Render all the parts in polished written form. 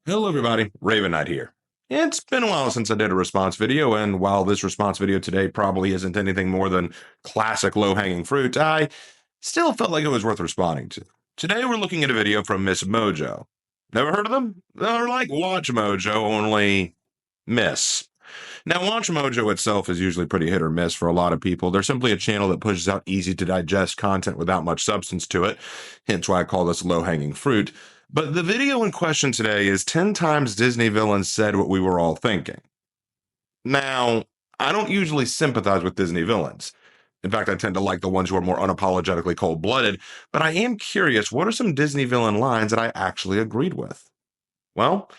Hello everybody, Raven Knight here. It's been a while since I did a response video, and while this response video today probably isn't anything more than classic low-hanging fruit, I still felt like it was worth responding to. Today we're looking at a video from Miss Mojo. Never heard of them? They're like Watch Mojo, only Miss. Now, Watch Mojo itself is usually pretty hit or miss for a lot of people. They're simply a channel that pushes out easy-to-digest content without much substance to it, hence why I call this low-hanging fruit. But the video in question today is 10 times Disney villains said what we were all thinking. Now, I don't usually sympathize with Disney villains. In fact, I tend to like the ones who are more unapologetically cold-blooded, but I am curious, what are some Disney villain lines that I actually agreed with? Well,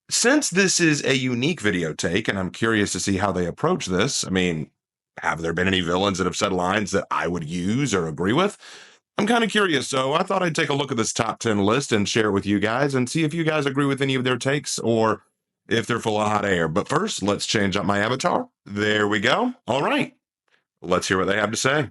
since this is a unique video take, and I'm curious to see how they approach this, have there been any villains that have said lines that I would use or agree with? I'm kind of curious, so I thought I'd take a look at this top 10 list and share it with you guys and see if you guys agree with any of their takes or if they're full of hot air. But first, let's change up my avatar. There we go. All right. Let's hear what they have to say.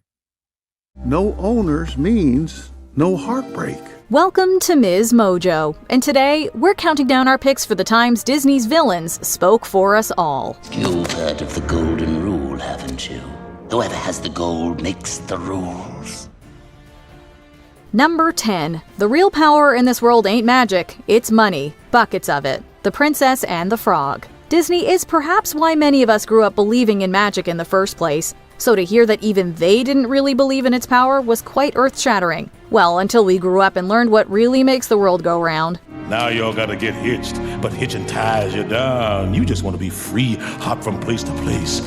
No owners means no heartbreak. Welcome to Ms. Mojo, and today we're counting down our picks for the times Disney's villains spoke for us all. You've heard of the golden rule, haven't you? Whoever has the gold makes the rules. Number 10. The real power in this world ain't magic, it's money. Buckets of it. The Princess and the Frog. Disney is perhaps why many of us grew up believing in magic in the first place, so to hear that even they didn't really believe in its power was quite earth-shattering. Well, until we grew up and learned what really makes the world go round. Now y'all gotta get hitched, but hitching ties you down. You just want to be free, hop from place to place.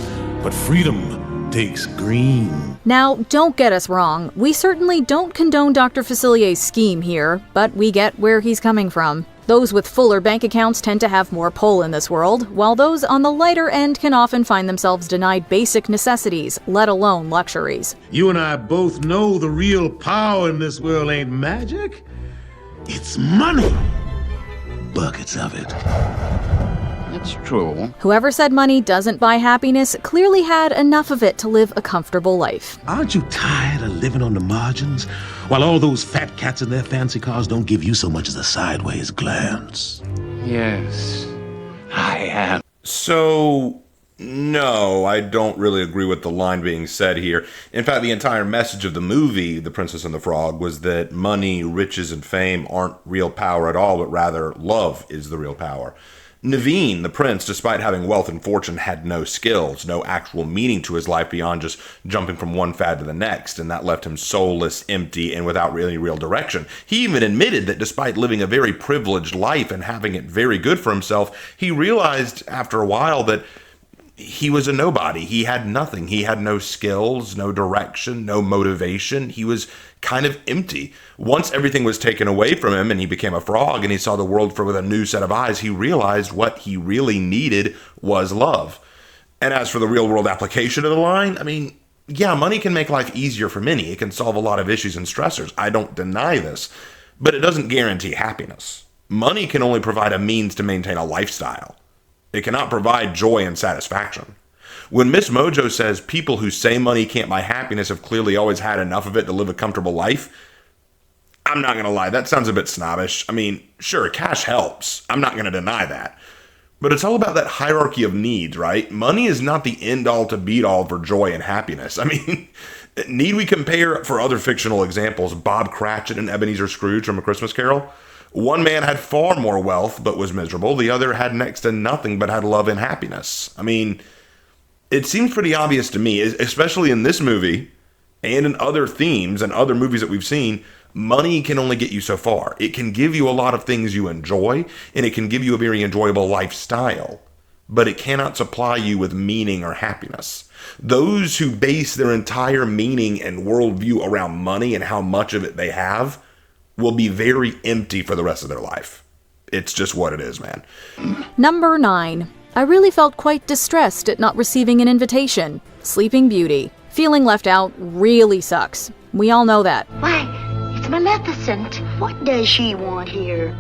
But freedom takes green. Now, don't get us wrong. We certainly don't condone Dr. Facilier's scheme here, but we get where he's coming from. Those with fuller bank accounts tend to have more pull in this world, while those on the lighter end can often find themselves denied basic necessities, let alone luxuries. You and I both know the real power in this world ain't magic. It's money. Buckets of it. That's true. Whoever said money doesn't buy happiness clearly had enough of it to live a comfortable life. Aren't you tired of living on the margins? While all those fat cats in their fancy cars don't give you so much as a sideways glance. Yes, I am. So, no, I don't really agree with the line being said here. In fact, the entire message of the movie, The Princess and the Frog, was that money, riches, and fame aren't real power at all, but rather love is the real power. Naveen, the prince, despite having wealth and fortune, had no skills, no actual meaning to his life beyond just jumping from one fad to the next, and that left him soulless, empty, and without really real direction. He even admitted that despite living a very privileged life and having it very good for himself, he realized after a while that he was a nobody. He had nothing. He had no skills, no direction, no motivation. He was kind of empty. Once everything was taken away from him and he became a frog and he saw the world with a new set of eyes, he realized what he really needed was love. And as for the real world application of the line, yeah, money can make life easier for many. It can solve a lot of issues and stressors. I don't deny this, but it doesn't guarantee happiness. Money can only provide a means to maintain a lifestyle. It cannot provide joy and satisfaction. When Miss Mojo says people who say money can't buy happiness have clearly always had enough of it to live a comfortable life, I'm not going to lie, that sounds a bit snobbish. Sure, cash helps. I'm not going to deny that. But it's all about that hierarchy of needs, right? Money is not the end-all to beat-all for joy and happiness. Need we compare, for other fictional examples, Bob Cratchit and Ebenezer Scrooge from A Christmas Carol? One man had far more wealth but was miserable. The other had next to nothing but had love and happiness. It seems pretty obvious to me, especially in this movie and in other themes and other movies that we've seen, money can only get you so far. It can give you a lot of things you enjoy, and it can give you a very enjoyable lifestyle, but it cannot supply you with meaning or happiness. Those who base their entire meaning and worldview around money and how much of it they have will be very empty for the rest of their life. It's just what it is, man. Number 9. I really felt quite distressed at not receiving an invitation. Sleeping Beauty. Feeling left out really sucks. We all know that. Why, it's Maleficent. What does she want here?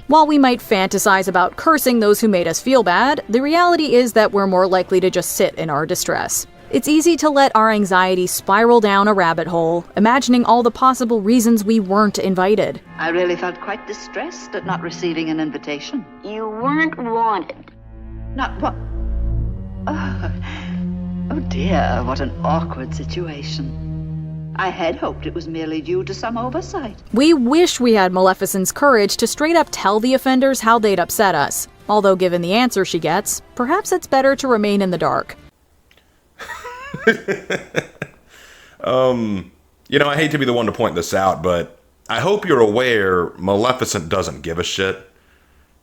While we might fantasize about cursing those who made us feel bad, the reality is that we're more likely to just sit in our distress. It's easy to let our anxiety spiral down a rabbit hole, imagining all the possible reasons we weren't invited. I really felt quite distressed at not receiving an invitation. You weren't wanted. Not what? Oh dear, what an awkward situation. I had hoped it was merely due to some oversight. We wish we had Maleficent's courage to straight up tell the offenders how they'd upset us. Although given the answer she gets, perhaps it's better to remain in the dark. I hate to be the one to point this out, but I hope you're aware Maleficent doesn't give a shit.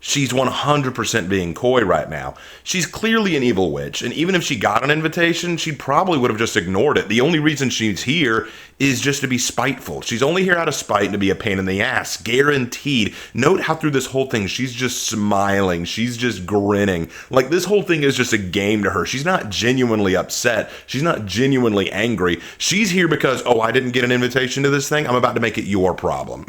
She's 100% being coy right now. She's clearly an evil witch, and even if she got an invitation, she probably would have just ignored it. The only reason she's here is just to be spiteful. She's only here out of spite and to be a pain in the ass. Guaranteed. Note how through this whole thing, she's just smiling. She's just grinning. Like, this whole thing is just a game to her. She's not genuinely upset. She's not genuinely angry. She's here because, oh, I didn't get an invitation to this thing. I'm about to make it your problem.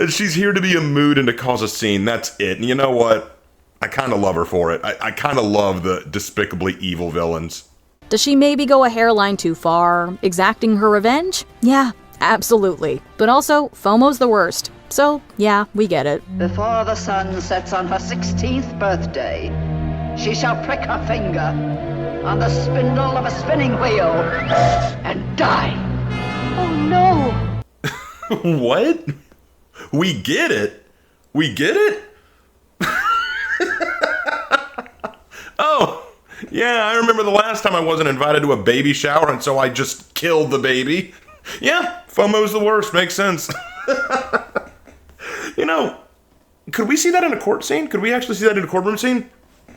She's here to be a mood and to cause a scene. That's it. And you know what? I kind of love her for it. I kind of love the despicably evil villains. Does she maybe go a hairline too far, exacting her revenge? Yeah, absolutely. But also, FOMO's the worst. So, yeah, we get it. Before the sun sets on her 16th birthday, she shall prick her finger on the spindle of a spinning wheel and die. Oh no! What? We get it? We get it? Oh, yeah, I remember the last time I wasn't invited to a baby shower, and so I just killed the baby. Yeah, FOMO's the worst. Makes sense. Could we see that in a court scene? Could we actually see that in a courtroom scene?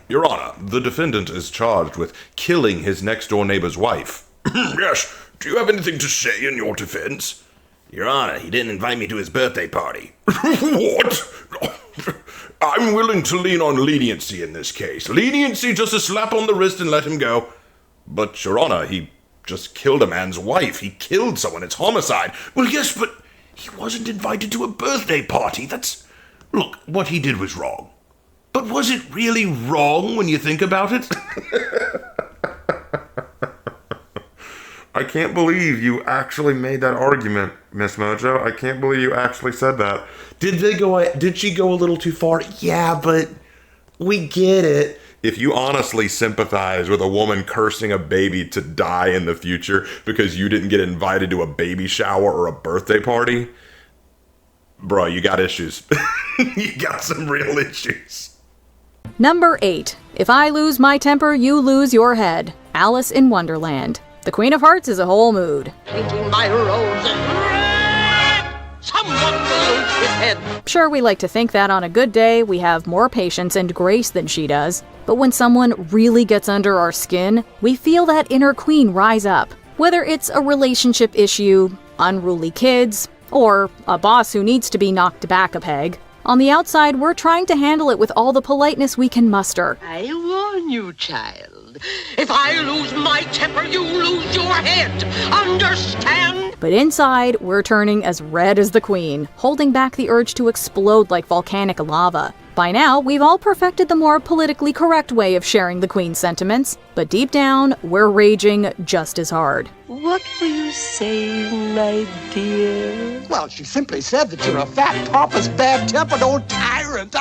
Your Honor, the defendant is charged with killing his next-door neighbor's wife. Yes, do you have anything to say in your defense? Your Honor, he didn't invite me to his birthday party. What? I'm willing to lean on leniency in this case. Leniency, just a slap on the wrist and let him go. But, Your Honor, he just killed a man's wife. He killed someone. It's homicide. Well, yes, but he wasn't invited to a birthday party. Look, what he did was wrong. But was it really wrong when you think about it? I can't believe you actually made that argument, Miss Mojo. I can't believe you actually said that. Did she go a little too far? Yeah, but we get it. If you honestly sympathize with a woman cursing a baby to die in the future because you didn't get invited to a baby shower or a birthday party, bro, you got issues. You got some real issues. Number 8. If I lose my temper, you lose your head. Alice in Wonderland. The Queen of Hearts is a whole mood. Painting my roses red. Someone will lose his head. Sure, we like to think that on a good day we have more patience and grace than she does, but when someone really gets under our skin, we feel that inner queen rise up. Whether it's a relationship issue, unruly kids, or a boss who needs to be knocked back a peg, on the outside we're trying to handle it with all the politeness we can muster. I warn you, child. If I lose my temper, you lose your head. Understand? But inside, we're turning as red as the queen, holding back the urge to explode like volcanic lava. By now, we've all perfected the more politically correct way of sharing the queen's sentiments, but deep down, we're raging just as hard. What were you saying, my dear? Well, she simply said that you're a fat, pompous, bad-tempered old tyrant.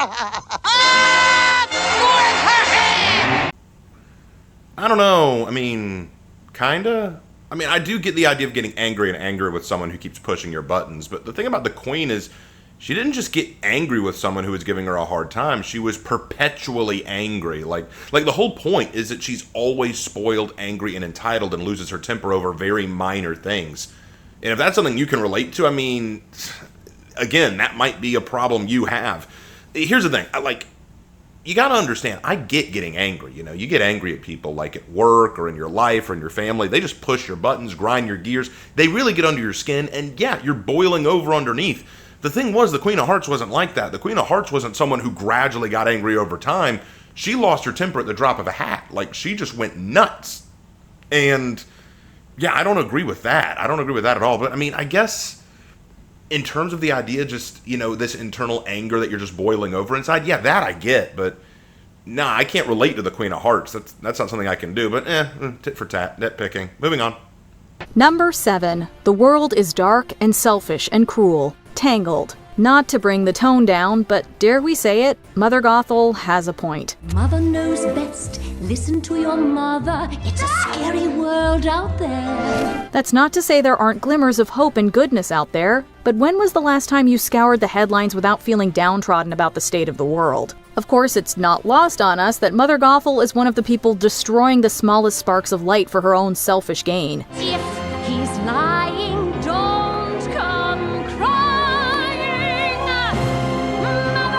I don't know. I mean, kinda. I do get the idea of getting angry and angry with someone who keeps pushing your buttons, but the thing about the queen is she didn't just get angry with someone who was giving her a hard time. She was perpetually angry. Like the whole point is that she's always spoiled, angry, and entitled and loses her temper over very minor things. And if that's something you can relate to, again, that might be a problem you have. Here's the thing. You gotta understand, I get getting angry, you get angry at people like at work or in your life or in your family. They just push your buttons, grind your gears. They really get under your skin, and yeah, you're boiling over underneath. The thing was, the Queen of Hearts wasn't like that. The Queen of Hearts wasn't someone who gradually got angry over time. She lost her temper at the drop of a hat. She just went nuts. And yeah, I don't agree with that. I don't agree with that at all. But I guess in terms of the idea, just, this internal anger that you're just boiling over inside, yeah, that I get. But Nah, I can't relate to the Queen of Hearts. That's not something I can do, but tit for tat, nitpicking. Moving on. Number 7. The world is dark and selfish and cruel. Tangled. Not to bring the tone down, but dare we say it, Mother Gothel has a point. Mother knows best. Listen to your mother. It's a scary world out there. That's not to say there aren't glimmers of hope and goodness out there, but when was the last time you scoured the headlines without feeling downtrodden about the state of the world? Of course, it's not lost on us that Mother Gothel is one of the people destroying the smallest sparks of light for her own selfish gain. If he's lying, don't come crying. Mother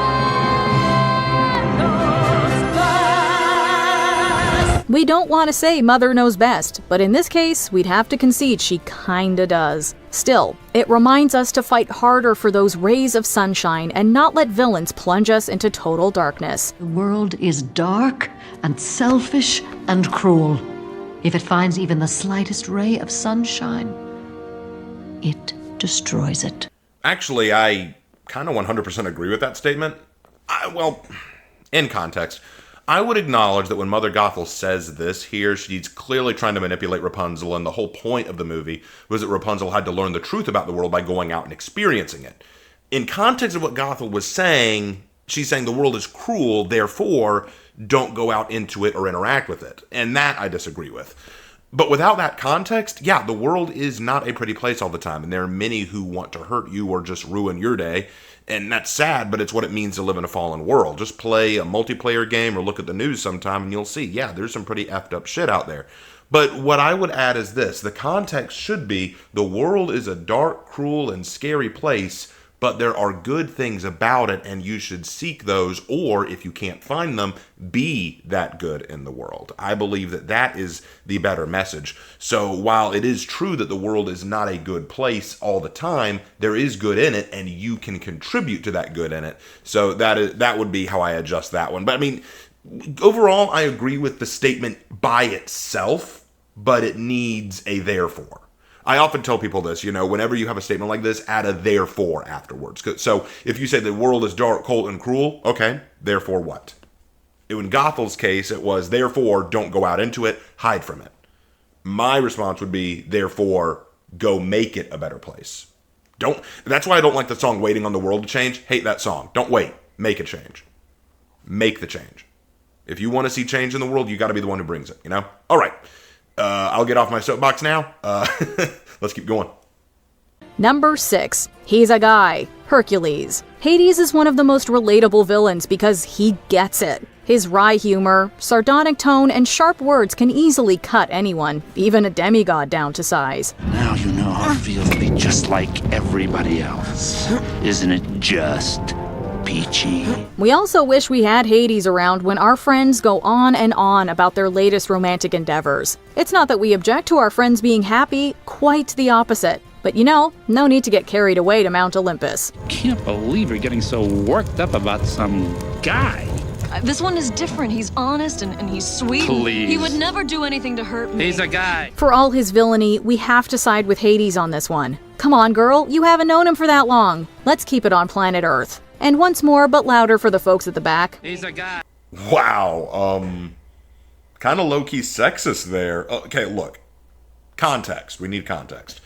knows best. We don't want to say Mother knows best, but in this case, we'd have to concede she kinda does. Still, it reminds us to fight harder for those rays of sunshine and not let villains plunge us into total darkness. The world is dark and selfish and cruel. If it finds even the slightest ray of sunshine, it destroys it. Actually, I kind of 100% agree with that statement. In context, I would acknowledge that when Mother Gothel says this here, she's clearly trying to manipulate Rapunzel, and the whole point of the movie was that Rapunzel had to learn the truth about the world by going out and experiencing it. In context of what Gothel was saying, she's saying the world is cruel, therefore don't go out into it or interact with it. And that I disagree with. But without that context, yeah, the world is not a pretty place all the time, and there are many who want to hurt you or just ruin your day. And that's sad, but it's what it means to live in a fallen world. Just play a multiplayer game or look at the news sometime and you'll see, yeah, there's some pretty effed up shit out there. But what I would add is this. The context should be the world is a dark, cruel, and scary place, but there are good things about it and you should seek those, or if you can't find them, be that good in the world. I believe that that is the better message. So while it is true that the world is not a good place all the time, there is good in it and you can contribute to that good in it. So that would be how I adjust that one. But I mean, overall, I agree with the statement by itself, but it needs a therefore. I often tell people this, whenever you have a statement like this, add a therefore afterwards. So if you say the world is dark, cold, and cruel, okay, therefore what? In Gothel's case, it was, therefore, don't go out into it, hide from it. My response would be, therefore, go make it a better place. That's why I don't like the song Waiting on the World to Change. Hate that song. Don't wait. Make a change. Make the change. If you want to see change in the world, you got to be the one who brings it, All right. I'll get off my soapbox now. Let's keep going. Number 6. He's a guy. Hercules. Hades is one of the most relatable villains because he gets it. His wry humor, sardonic tone, and sharp words can easily cut anyone, even a demigod, down to size. Now you know how it feels to be just like everybody else. Isn't it just peachy? We also wish we had Hades around when our friends go on and on about their latest romantic endeavors. It's not that we object to our friends being happy, quite the opposite. But no need to get carried away to Mount Olympus. Can't believe you're getting so worked up about some guy. This one is different. He's honest and he's sweet. Please. He would never do anything to hurt me. He's a guy. For all his villainy, we have to side with Hades on this one. Come on, girl, you haven't known him for that long. Let's keep it on planet Earth. And once more, but louder for the folks at the back. He's a guy. Wow, kind of low-key sexist there. Okay, look. Context. We need context.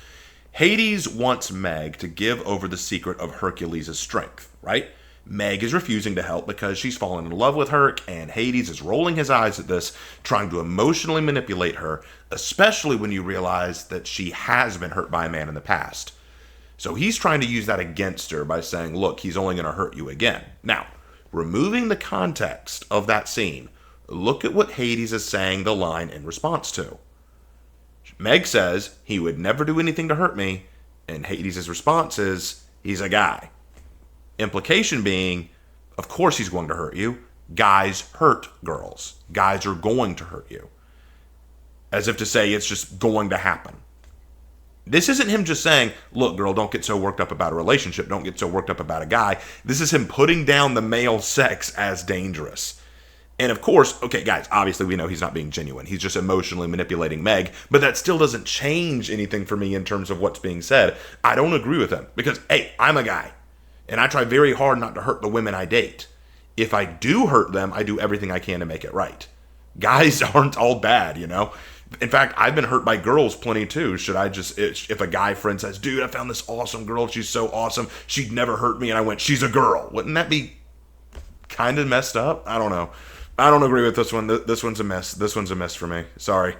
Hades wants Meg to give over the secret of Hercules' strength, right? Meg is refusing to help because she's fallen in love with Herc, and Hades is rolling his eyes at this, trying to emotionally manipulate her, especially when you realize that she has been hurt by a man in the past. So he's trying to use that against her by saying, look, he's only going to hurt you again. Now, removing the context of that scene, look at what Hades is saying the line in response to. Meg says, he would never do anything to hurt me, and Hades' response is, he's a guy. Implication being, of course he's going to hurt you. Guys hurt girls. Guys are going to hurt you. As if to say it's just going to happen. This isn't him just saying, look, girl, don't get so worked up about a relationship. Don't get so worked up about a guy. This is him putting down the male sex as dangerous. And of course, okay, guys, obviously we know he's not being genuine. He's just emotionally manipulating Meg. But that still doesn't change anything for me in terms of what's being said. I don't agree with him because, hey, I'm a guy. And I try very hard not to hurt the women I date. If I do hurt them, I do everything I can to make it right. Guys aren't all bad, you know? In fact, I've been hurt by girls plenty too. Should I just, if a guy friend says, dude, I found this awesome girl, she's so awesome, she'd never hurt me, and I went, she's a girl. Wouldn't that be kind of messed up? I don't know. I don't agree with this one. This one's a miss. This one's a miss for me. Sorry.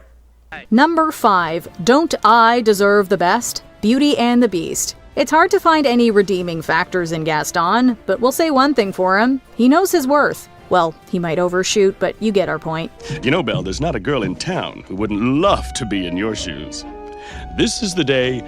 Number 5. Don't I deserve the best? Beauty and the Beast. It's hard to find any redeeming factors in Gaston, but we'll say one thing for him. He knows his worth. Well, he might overshoot, but you get our point. You know, Belle, there's not a girl in town who wouldn't love to be in your shoes. This is the day...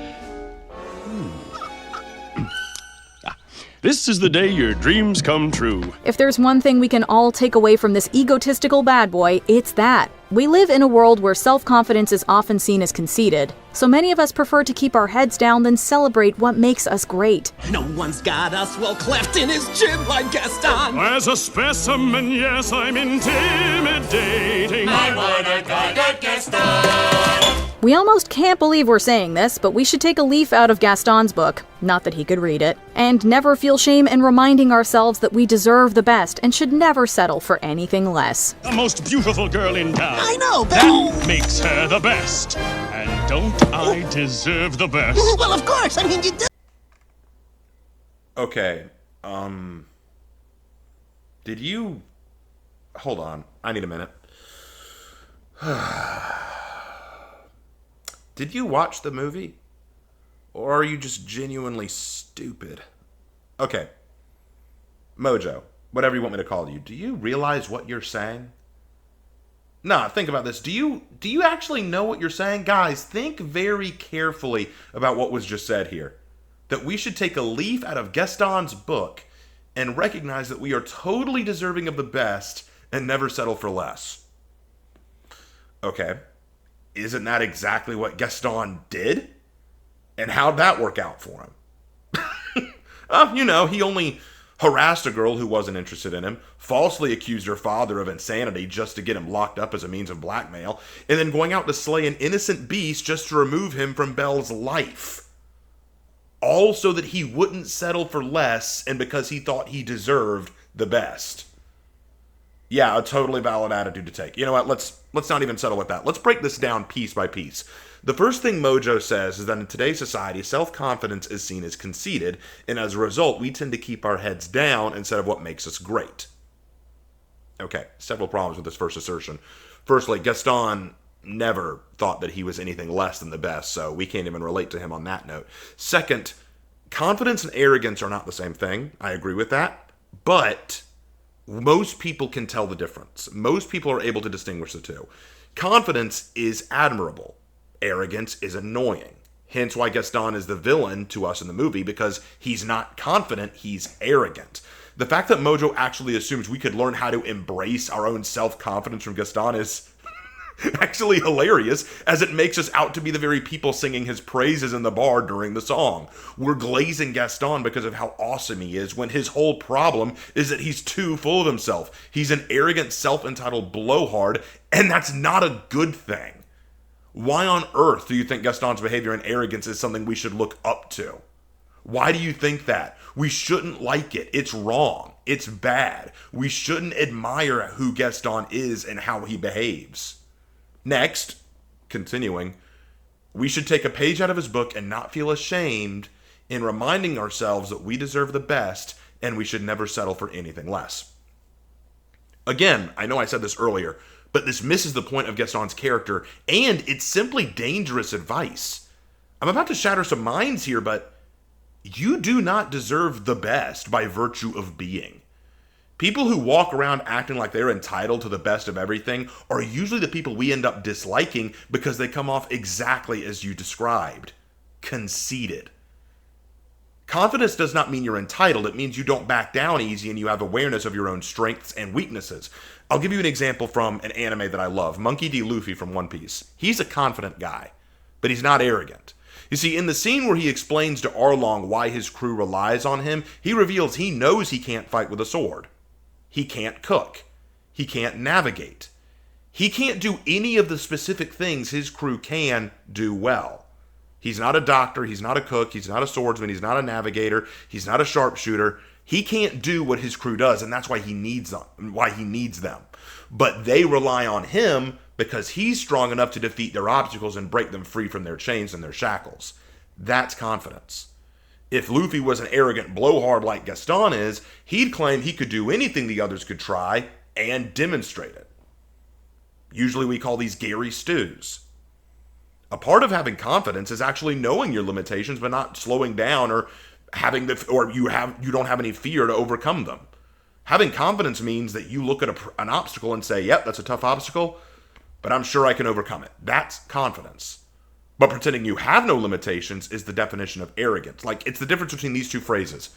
This is the day your dreams come true. If there's one thing we can all take away from this egotistical bad boy, it's that. We live in a world where self-confidence is often seen as conceited, so many of us prefer to keep our heads down than celebrate what makes us great. No one's got us well cleft in his jib like Gaston. As a specimen, yes, I'm intimidating. I wanna go to Gaston. We almost can't believe we're saying this, but we should take a leaf out of Gaston's book, not that he could read it, and never feel shame in reminding ourselves that we deserve the best and should never settle for anything less. The most beautiful girl in town. I know, but... That makes her the best. And don't I deserve the best? Well, of course, I mean, you do. Okay, did you... Hold on, I need a minute. Did you watch the movie? Or are you just genuinely stupid? Okay. Mojo, whatever you want me to call you, do you realize what you're saying? Nah, think about this. Do you actually know what you're saying? Guys, think very carefully about what was just said here. That we should take a leaf out of Gaston's book and recognize that we are totally deserving of the best and never settle for less. Okay. Isn't that exactly what Gaston did? And how'd that work out for him? You know, he only harassed a girl who wasn't interested in him, falsely accused her father of insanity just to get him locked up as a means of blackmail, and then going out to slay an innocent beast just to remove him from Belle's life. All so that he wouldn't settle for less and because he thought he deserved the best. Yeah, a totally valid attitude to take. You know what, let's not even settle with that. Let's break this down piece by piece. The first thing Mojo says is that in today's society, self-confidence is seen as conceited, and as a result, we tend to keep our heads down instead of what makes us great. Okay, several problems with this first assertion. Firstly, Gaston never thought that he was anything less than the best, so we can't even relate to him on that note. Second, confidence and arrogance are not the same thing. I agree with that, but most people can tell the difference. Most people are able to distinguish the two. Confidence is admirable. Arrogance is annoying. Hence why Gaston is the villain to us in the movie, because he's not confident, he's arrogant. The fact that Mojo actually assumes we could learn how to embrace our own self-confidence from Gaston is actually hilarious, as it makes us out to be the very people singing his praises in the bar during the song. We're glazing Gaston because of how awesome he is, when his whole problem is that he's too full of himself. He's an arrogant, self-entitled blowhard, and that's not a good thing. Why on earth do you think Gaston's behavior and arrogance is something we should look up to? Why do you think that? We shouldn't like it. It's wrong. It's bad. We shouldn't admire who Gaston is and how he behaves. Next, continuing, we should take a page out of his book and not feel ashamed in reminding ourselves that we deserve the best and we should never settle for anything less. Again, I know I said this earlier, but this misses the point of Gaston's character, and it's simply dangerous advice. I'm about to shatter some minds here, but you do not deserve the best by virtue of being. People who walk around acting like they're entitled to the best of everything are usually the people we end up disliking because they come off exactly as you described. Conceited. Confidence does not mean you're entitled. It means you don't back down easy and you have awareness of your own strengths and weaknesses. I'll give you an example from an anime that I love, Monkey D. Luffy from One Piece. He's a confident guy, but he's not arrogant. You see, in the scene where he explains to Arlong why his crew relies on him, he reveals he knows he can't fight with a sword. He can't cook. He can't navigate. He can't do any of the specific things his crew can do well. He's not a doctor, he's not a cook, he's not a swordsman, he's not a navigator, he's not a sharpshooter. He can't do what his crew does, and that's why he needs them. But they rely on him because he's strong enough to defeat their obstacles and break them free from their chains and their shackles. That's confidence. If Luffy was an arrogant blowhard like Gaston is, he'd claim he could do anything the others could try and demonstrate it. Usually we call these Gary stews. A part of having confidence is actually knowing your limitations but not slowing down or you don't have any fear to overcome them. Having confidence means that you look at an obstacle and say, yep, that's a tough obstacle, but I'm sure I can overcome it. That's confidence. But pretending you have no limitations is the definition of arrogance. Like, it's the difference between these two phrases.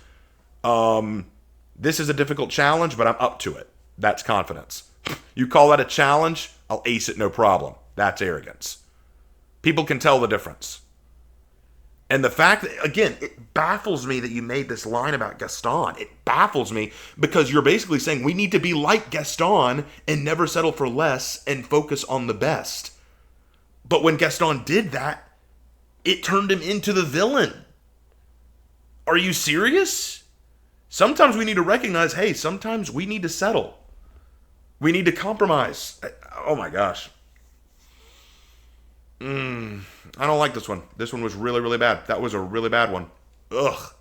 This is a difficult challenge, but I'm up to it. That's confidence. You call that a challenge, I'll ace it no problem. That's arrogance. People can tell the difference. And the fact that, again, it baffles me that you made this line about Gaston. It baffles me because you're basically saying we need to be like Gaston and never settle for less and focus on the best. But when Gaston did that, it turned him into the villain. Are you serious? Sometimes we need to recognize, hey, sometimes we need to settle. We need to compromise. Oh my gosh. I don't like this one. This one was really, really bad. That was a really bad one. Ugh.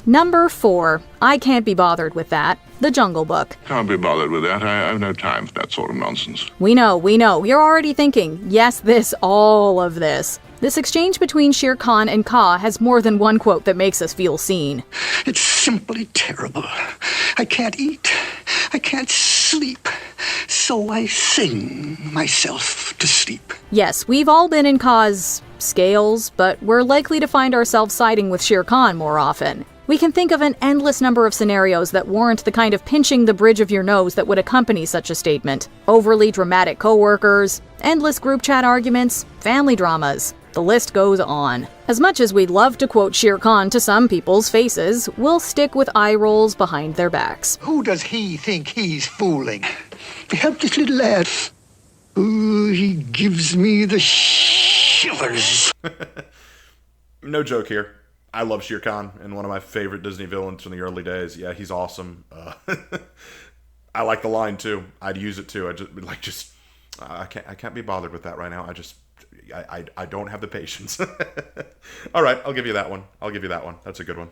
Number 4. I can't be bothered with that. The Jungle Book. Can't be bothered with that. I have no time for that sort of nonsense. We know. You're already thinking, yes, all of this. This exchange between Shere Khan and Ka has more than one quote that makes us feel seen. It's simply terrible. I can't eat. I can't sleep. So I sing myself to sleep. Yes, we've all been in Ka's scales, but we're likely to find ourselves siding with Shere Khan more often. We can think of an endless number of scenarios that warrant the kind of pinching the bridge of your nose that would accompany such a statement. Overly dramatic coworkers, endless group chat arguments, family dramas. The list goes on. As much as we'd love to quote Shere Khan to some people's faces, we'll stick with eye rolls behind their backs. Who does he think he's fooling? The helpless little lad. Ooh, he gives me the shivers. No joke here. I love Shere Khan and one of my favorite Disney villains from the early days. Yeah, he's awesome. I like the line too. I'd use it too. I can't be bothered with that right now. I don't have the patience. All right, I'll give you that one. That's a good one.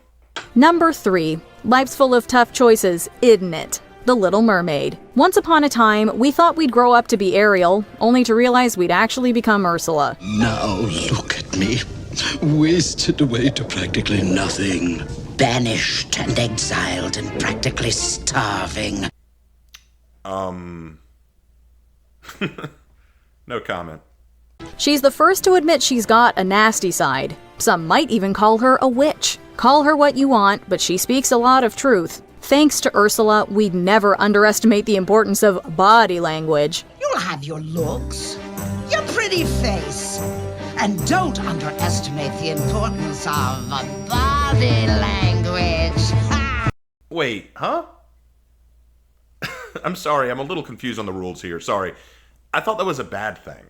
Number 3. Life's full of tough choices, isn't it? The Little Mermaid. Once upon a time, we thought we'd grow up to be Ariel, only to realize we'd actually become Ursula. Now look at me. Wasted away to practically nothing. Banished and exiled and practically starving. No comment. She's the first to admit she's got a nasty side. Some might even call her a witch. Call her what you want, but she speaks a lot of truth. Thanks to Ursula, we'd never underestimate the importance of body language. You'll have your looks, your pretty face, and don't underestimate the importance of body language. Wait, huh? I'm sorry, I'm a little confused on the rules here. Sorry. I thought that was a bad thing.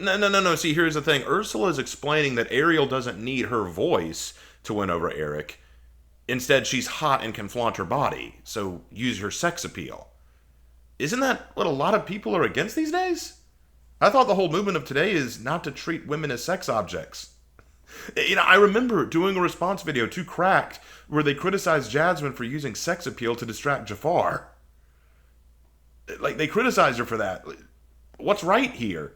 No. See, here's the thing. Ursula is explaining that Ariel doesn't need her voice to win over Eric. Instead, she's hot and can flaunt her body, so use her sex appeal. Isn't that what a lot of people are against these days? I thought the whole movement of today is not to treat women as sex objects. I remember doing a response video to Cracked where they criticized Jasmine for using sex appeal to distract Jafar. They criticized her for that. What's right here?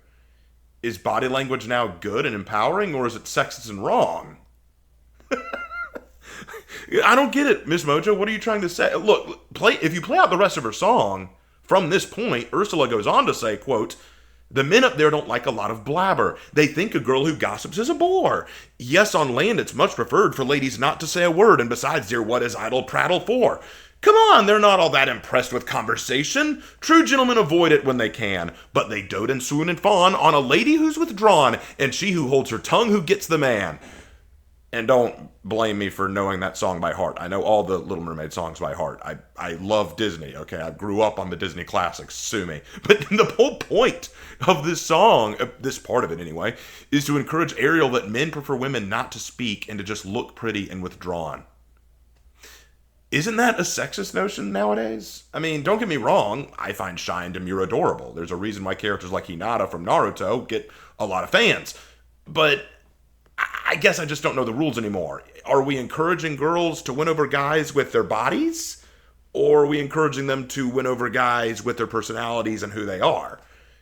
Is body language now good and empowering, or is it sexist and wrong? I don't get it, Miss Mojo. What are you trying to say? Look, if you play out the rest of her song, from this point, Ursula goes on to say, quote, "The men up there don't like a lot of blabber. They think a girl who gossips is a bore. Yes, on land it's much preferred for ladies not to say a word, and besides, dear, what is idle prattle for? Come on, they're not all that impressed with conversation. True gentlemen avoid it when they can, but they dote and swoon and fawn on a lady who's withdrawn, and she who holds her tongue who gets the man." And don't blame me for knowing that song by heart. I know all the Little Mermaid songs by heart. I love Disney, okay? I grew up on the Disney classics, sue me. But the whole point of this song, this part of it anyway, is to encourage Ariel that men prefer women not to speak and to just look pretty and withdrawn. Isn't that a sexist notion nowadays? I mean, don't get me wrong, I find Shai and Demure adorable. There's a reason why characters like Hinata from Naruto get a lot of fans. But I guess I just don't know the rules anymore. Are we encouraging girls to win over guys with their bodies? Or are we encouraging them to win over guys with their personalities and who they are?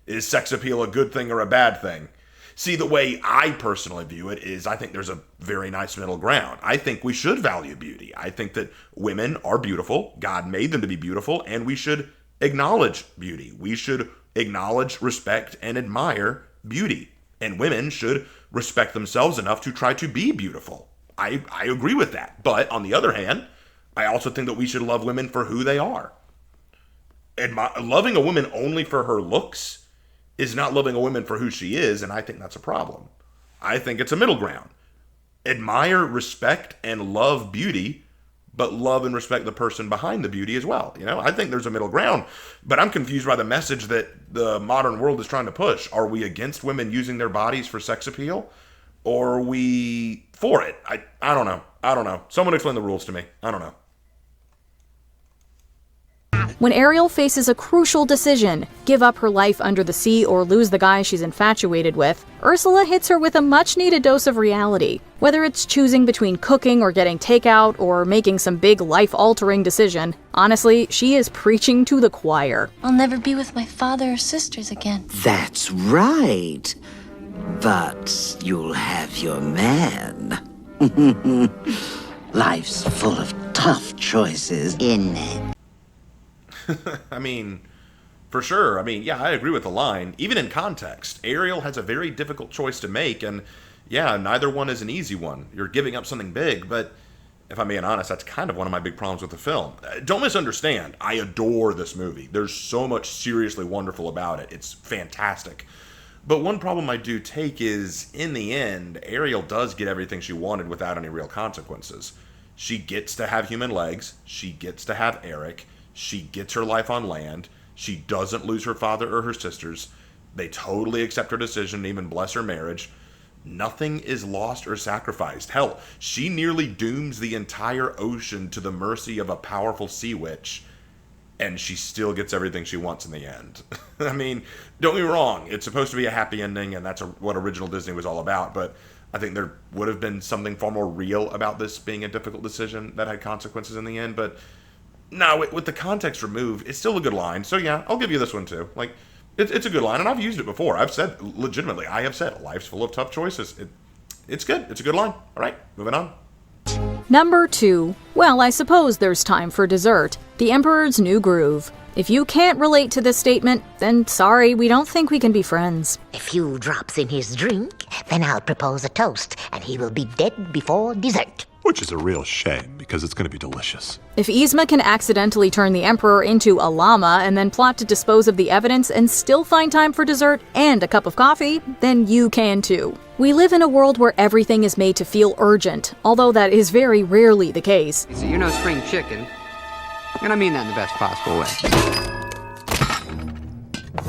Is sex appeal a good thing or a bad thing? See, the way I personally view it is I think there's a very nice middle ground. I think we should value beauty. I think that women are beautiful. God made them to be beautiful, and we should acknowledge beauty. We should acknowledge, respect, and admire beauty. And women should respect themselves enough to try to be beautiful. I agree with that. But on the other hand, I also think that we should love women for who they are. Loving a woman only for her looks is not loving a woman for who she is, and I think that's a problem. I think it's a middle ground. Admire, respect, and love beauty, but love and respect the person behind the beauty as well. I think there's a middle ground, but I'm confused by the message that the modern world is trying to push. Are we against women using their bodies for sex appeal, or are we for it? I don't know. I don't know. Someone explain the rules to me. I don't know. When Ariel faces a crucial decision, give up her life under the sea or lose the guy she's infatuated with, Ursula hits her with a much-needed dose of reality. Whether it's choosing between cooking or getting takeout or making some big life-altering decision, honestly, she is preaching to the choir. I'll never be with my father or sisters again. That's right. But you'll have your man. Life's full of tough choices, isn't it? I mean, for sure. I mean, yeah, I agree with the line. Even in context, Ariel has a very difficult choice to make, and yeah, neither one is an easy one. You're giving up something big, but if I'm being honest, that's kind of one of my big problems with the film. Don't misunderstand. I adore this movie. There's so much seriously wonderful about it. It's fantastic. But one problem I do take is, in the end, Ariel does get everything she wanted without any real consequences. She gets to have human legs. She gets to have Eric. She gets her life on land. She doesn't lose her father or her sisters. They totally accept her decision, even bless her marriage. Nothing is lost or sacrificed. Hell, she nearly dooms the entire ocean to the mercy of a powerful sea witch, and she still gets everything she wants in the end. I mean, don't get me wrong, it's supposed to be a happy ending, and that's what original Disney was all about, but I think there would have been something far more real about this being a difficult decision that had consequences in the end, but no, with the context removed, it's still a good line. So yeah, I'll give you this one too. Like, it's a good line, and I've used it before. I've said, legitimately, I have said, life's full of tough choices. It's good. It's a good line. All right, moving on. Number 2. Well, I suppose there's time for dessert. The Emperor's New Groove. If you can't relate to this statement, then sorry, we don't think we can be friends. A few drops in his drink, then I'll propose a toast, and he will be dead before dessert. Which is a real shame, because it's going to be delicious. If Yzma can accidentally turn the Emperor into a llama and then plot to dispose of the evidence and still find time for dessert and a cup of coffee, then you can too. We live in a world where everything is made to feel urgent, although that is very rarely the case. So you're no spring chicken, and I mean that in the best possible way.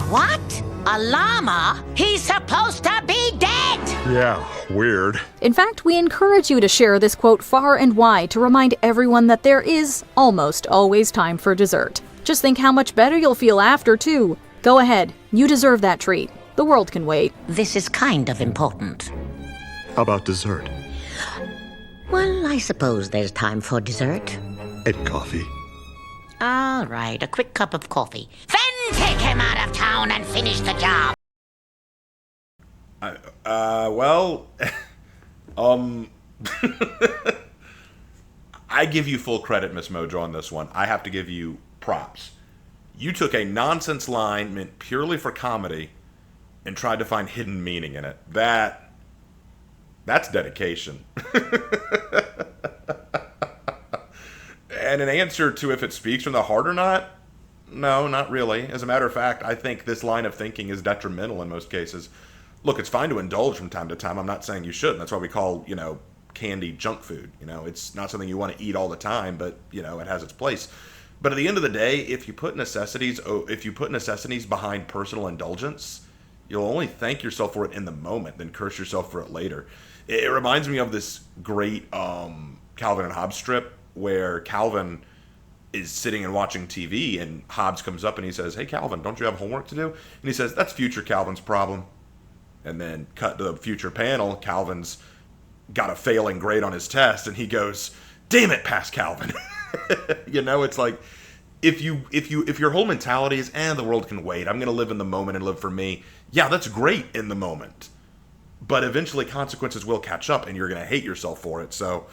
What? A llama? He's supposed to be dead! Yeah, weird. In fact, we encourage you to share this quote far and wide to remind everyone that there is almost always time for dessert. Just think how much better you'll feel after, too. Go ahead, you deserve that treat. The world can wait. This is kind of important. How about dessert? Well, I suppose there's time for dessert. And coffee. All right, a quick cup of coffee. Then take him out of town and finish the job. I give you full credit, Miss Mojo, on this one. I have to give you props. You took a nonsense line meant purely for comedy and tried to find hidden meaning in it. That's dedication. And an answer to if it speaks from the heart or not? No, not really. As a matter of fact, I think this line of thinking is detrimental in most cases. Look, it's fine to indulge from time to time. I'm not saying you shouldn't. That's why we call, candy junk food. It's not something you want to eat all the time, but, it has its place. But at the end of the day, if you put necessities behind personal indulgence, you'll only thank yourself for it in the moment, then curse yourself for it later. It reminds me of this great Calvin and Hobbes strip where Calvin is sitting and watching TV, and Hobbs comes up and he says, "Hey, Calvin, don't you have homework to do?" And he says, "That's future Calvin's problem." And then cut to the future panel, Calvin's got a failing grade on his test, and he goes, "Damn it, past Calvin." You know, it's like, if your whole mentality is, the world can wait, I'm going to live in the moment and live for me. Yeah, that's great in the moment. But eventually consequences will catch up, and you're going to hate yourself for it. So,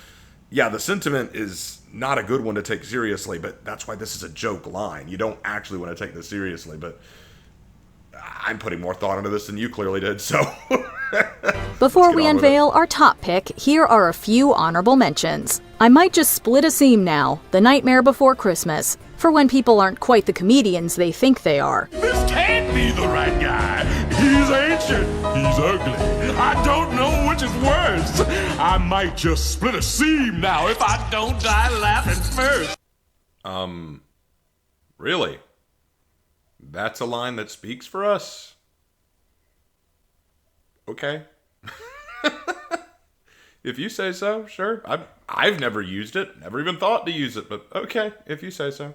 yeah, the sentiment is not a good one to take seriously, but that's why this is a joke line. You don't actually want to take this seriously, but I'm putting more thought into this than you clearly did, so... Before we unveil our top pick, here are a few honorable mentions. I might just split a seam now, The Nightmare Before Christmas, for when people aren't quite the comedians they think they are. This can't be the right guy. He's ancient. He's ugly. I don't know which is worse. I might just split a seam now if I don't die laughing first. Really? That's a line that speaks for us? Okay. If you say so, sure. I've never used it, never even thought to use it, but okay, if you say so.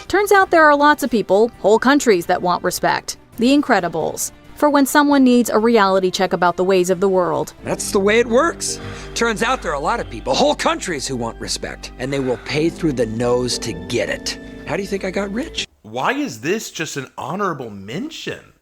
Turns out there are lots of people, whole countries that want respect. The Incredibles. For when someone needs a reality check about the ways of the world. That's the way it works. Turns out there are a lot of people, whole countries, who want respect, and they will pay through the nose to get it. How do you think I got rich? Why is this just an honorable mention?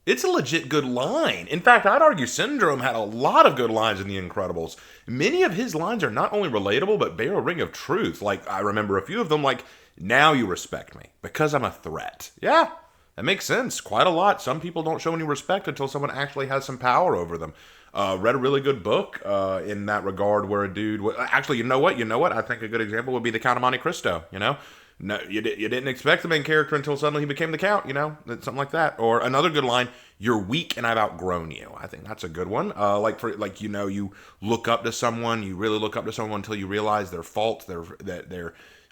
It's a legit good line. In fact, I'd argue Syndrome had a lot of good lines in The Incredibles. Many of his lines are not only relatable, but bear a ring of truth. Like, I remember a few of them, like, "Now you respect me, because I'm a threat." Yeah, that makes sense. Quite a lot. Some people don't show any respect until someone actually has some power over them. Read a really good book in that regard where a dude... Actually, you know what? I think a good example would be The Count of Monte Cristo, you know? No, you didn't expect the main character until suddenly he became the Count, you know? Something like that. Or another good line, "You're weak and I've outgrown you." I think that's a good one. You look up to someone, you really look up to someone until you realize their faults, that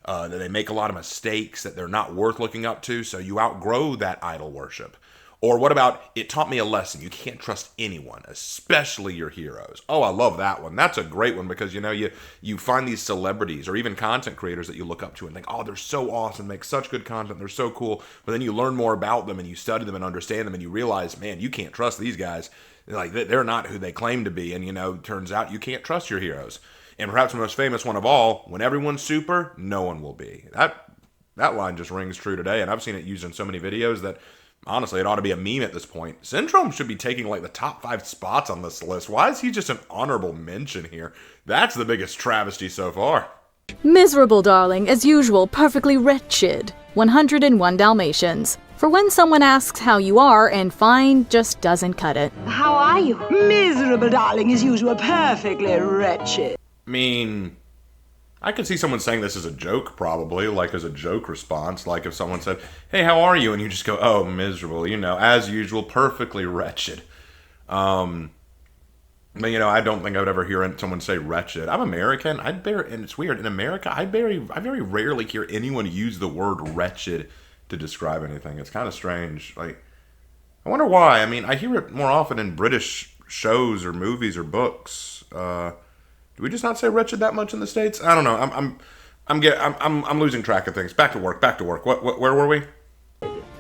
they make a lot of mistakes, that they're not worth looking up to, so you outgrow that idol worship. Or what about, "It taught me a lesson. You can't trust anyone, especially your heroes." Oh, I love that one. That's a great one because, you know, you find these celebrities or even content creators that you look up to and think, oh, they're so awesome, make such good content, they're so cool. But then you learn more about them and you study them and understand them and you realize, man, you can't trust these guys. Like, they're not who they claim to be. And, you know, turns out you can't trust your heroes. And perhaps the most famous one of all, "When everyone's super, no one will be." That line just rings true today. And I've seen it used in so many videos that... honestly, it ought to be a meme at this point. Syndrome should be taking like the top 5 spots on this list. Why is he just an honorable mention here? That's the biggest travesty so far. Miserable darling, as usual, perfectly wretched. 101 Dalmatians. For when someone asks how you are and fine just doesn't cut it. How are you? Miserable darling, as usual, perfectly wretched. I mean, I could see someone saying this as a joke, probably, like as a joke response. Like if someone said, "Hey, how are you?" And you just go, "Oh, miserable, you know, as usual, perfectly wretched." But, you know, I don't think I would ever hear someone say wretched. I'm American. And it's weird. In America, I very rarely hear anyone use the word wretched to describe anything. It's kind of strange. Like, I wonder why. I mean, I hear it more often in British shows or movies or books. Do we just not say wretched that much in the States? I don't know. I'm losing track of things. Back to work. Where were we?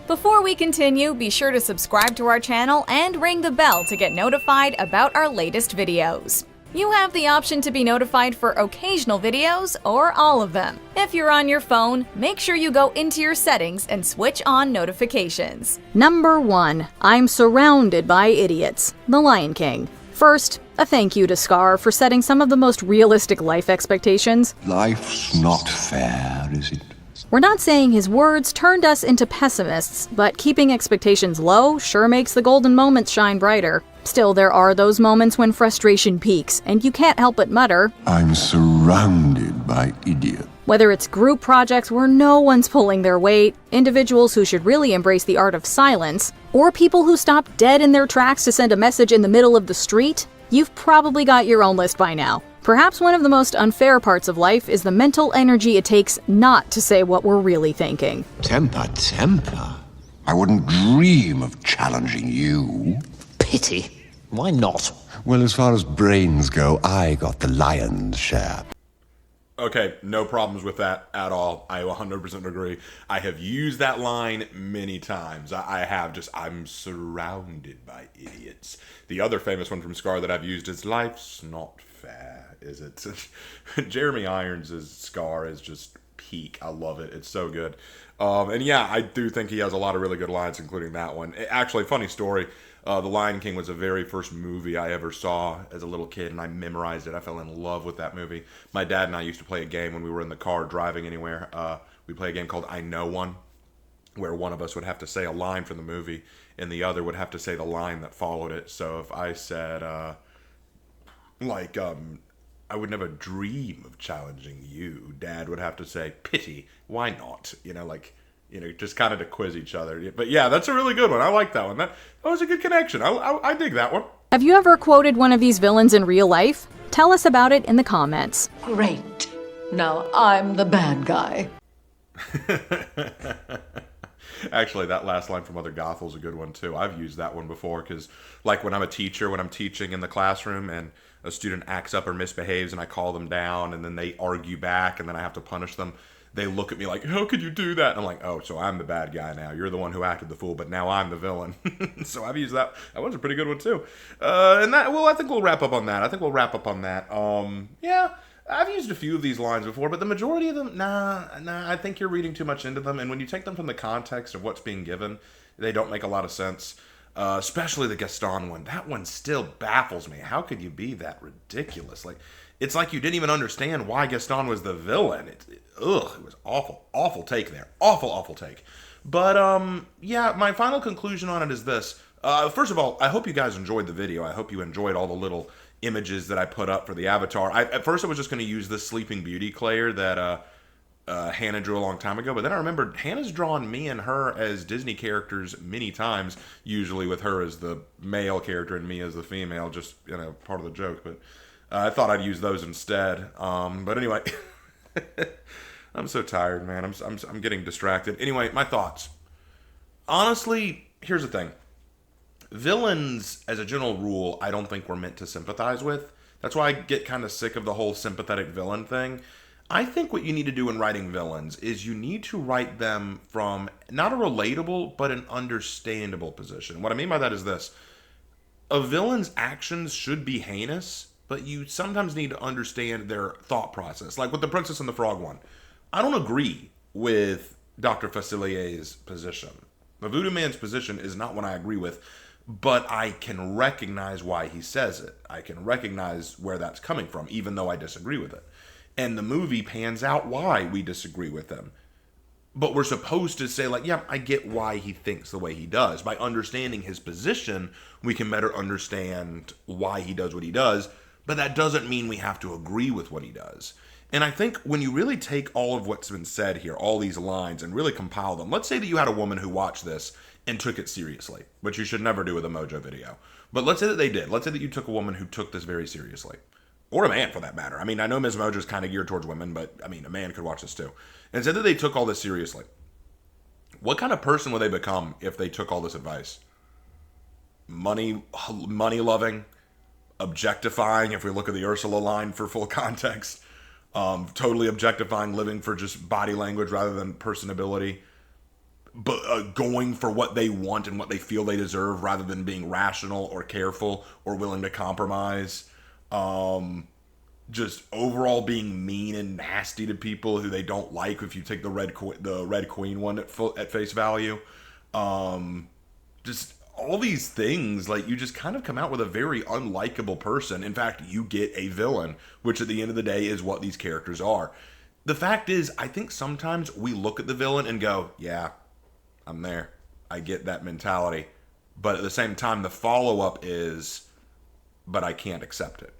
Before we continue, be sure to subscribe to our channel and ring the bell to get notified about our latest videos. You have the option to be notified for occasional videos or all of them. If you're on your phone, make sure you go into your settings and switch on notifications. Number 1. I'm surrounded by idiots. The Lion King. First, a thank you to Scar for setting some of the most realistic life expectations. Life's not fair, is it? We're not saying his words turned us into pessimists, but keeping expectations low sure makes the golden moments shine brighter. Still, there are those moments when frustration peaks, and you can't help but mutter, "I'm surrounded by idiots." Whether it's group projects where no one's pulling their weight, individuals who should really embrace the art of silence, or people who stop dead in their tracks to send a message in the middle of the street, you've probably got your own list by now. Perhaps one of the most unfair parts of life is the mental energy it takes not to say what we're really thinking. Temper. I wouldn't dream of challenging you. Pity. Why not? Well, as far as brains go, I got the lion's share. Okay, no problems with that at all. I 100% agree. I have used that line many times. I have just, I'm surrounded by idiots. The other famous one from Scar that I've used is, life's not fair, is it? Jeremy Irons' Scar is just peak. I love it. It's so good. And yeah, I do think he has a lot of really good lines, including that one. Actually, funny story. The Lion King was the very first movie I ever saw as a little kid, and I memorized it. I fell in love with that movie. My dad and I used to play a game when we were in the car driving anywhere. We play a game called I Know One, where one of us would have to say a line from the movie, and the other would have to say the line that followed it. So if I said, I would never dream of challenging you, Dad would have to say, pity, why not? Just kind of to quiz each other. But yeah, that's a really good one. I like that one. That was a good connection. I dig that one. Have you ever quoted one of these villains in real life? Tell us about it in the comments. Great. Now I'm the bad guy. Actually, that last line from Mother Gothel's a good one too. I've used that one before because, like, when I'm a teacher, when I'm teaching in the classroom and a student acts up or misbehaves and I call them down and then they argue back and then I have to punish them, they look at me like, how could you do that? And I'm like, oh, so I'm the bad guy now. You're the one who acted the fool, but now I'm the villain. So I've used that. That was a pretty good one too. I think we'll wrap up on that. Yeah, I've used a few of these lines before, but the majority of them, nah, I think you're reading too much into them. And when you take them from the context of what's being given, they don't make a lot of sense. Especially the Gaston one. That one still baffles me. How could you be that ridiculous? It's like you didn't even understand why Gaston was the villain. It was awful. Awful take there. Awful take. But, yeah, my final conclusion on it is this. First of all, I hope you guys enjoyed the video. I hope you enjoyed all the little images that I put up for the avatar. At first, I was just going to use this Sleeping Beauty Claire that Hannah drew a long time ago, but then I remembered Hannah's drawn me and her as Disney characters many times, usually with her as the male character and me as the female, just, part of the joke. But I thought I'd use those instead. But anyway, I'm so tired, man. I'm getting distracted. Anyway, my thoughts. Honestly, here's the thing. Villains, as a general rule, I don't think we're meant to sympathize with. That's why I get kind of sick of the whole sympathetic villain thing. I think what you need to do in writing villains is you need to write them from not a relatable, but an understandable position. What I mean by that is this. A villain's actions should be heinous, but you sometimes need to understand their thought process. Like with the Princess and the Frog one. I don't agree with Dr. Facilier's position. The Voodoo Man's position is not one I agree with, but I can recognize why he says it. I can recognize where that's coming from, even though I disagree with it. And the movie pans out why we disagree with him. But we're supposed to say, yeah, I get why he thinks the way he does. By understanding his position, we can better understand why he does what he does. But that doesn't mean we have to agree with what he does. And I think when you really take all of what's been said here, all these lines, and really compile them, let's say that you had a woman who watched this and took it seriously, which you should never do with a Mojo video. But let's say that they did. Let's say that you took a woman who took this very seriously. Or a man, for that matter. I mean, I know Ms. Mojo is kind of geared towards women, but, a man could watch this too. And said that they took all this seriously. What kind of person would they become if they took all this advice? Money-loving, objectifying, if we look at the Ursula line for full context. Totally objectifying, living for just body language rather than personability. But going for what they want and what they feel they deserve rather than being rational or careful or willing to compromise. Just overall being mean and nasty to people who they don't like if you take the Red Queen one at face value. Just all these things, you just kind of come out with a very unlikable person. In fact, you get a villain, which at the end of the day is what these characters are. The fact is, I think sometimes we look at the villain and go, yeah, I'm there. I get that mentality. But at the same time, the follow-up is, but I can't accept it,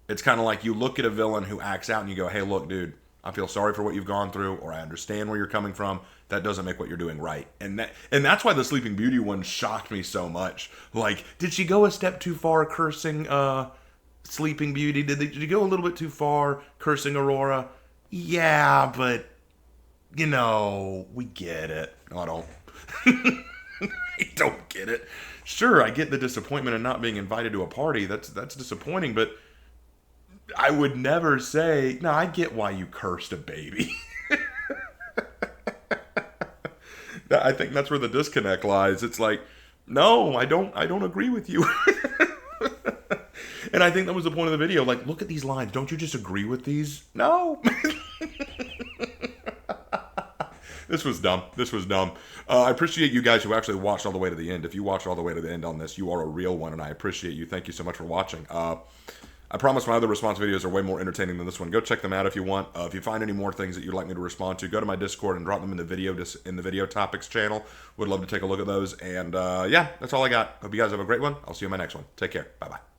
It's kind of like you look at a villain who acts out and you go, hey, look, dude, I feel sorry for what you've gone through, or I understand where you're coming from. That doesn't make what you're doing right. And that's why the Sleeping Beauty one shocked me so much. Did she go a step too far cursing Sleeping Beauty? Did you go a little bit too far cursing Aurora? Yeah, but, we get it. No, I don't. I don't get it. Sure, I get the disappointment of not being invited to a party. That's disappointing, but I would never say, no, I get why you cursed a baby. I think that's where the disconnect lies. It's like, no, I don't agree with you. And I think that was the point of the video. Like, look at these lines. Don't you just agree with these? No. This was dumb. This was dumb. I appreciate you guys who actually watched all the way to the end. If you watched all the way to the end on this, you are a real one, and I appreciate you. Thank you so much for watching. I promise my other response videos are way more entertaining than this one. Go check them out if you want. If you find any more things that you'd like me to respond to, go to my Discord and drop them in the video topics channel. Would love to take a look at those. And yeah, that's all I got. Hope you guys have a great one. I'll see you in my next one. Take care. Bye-bye.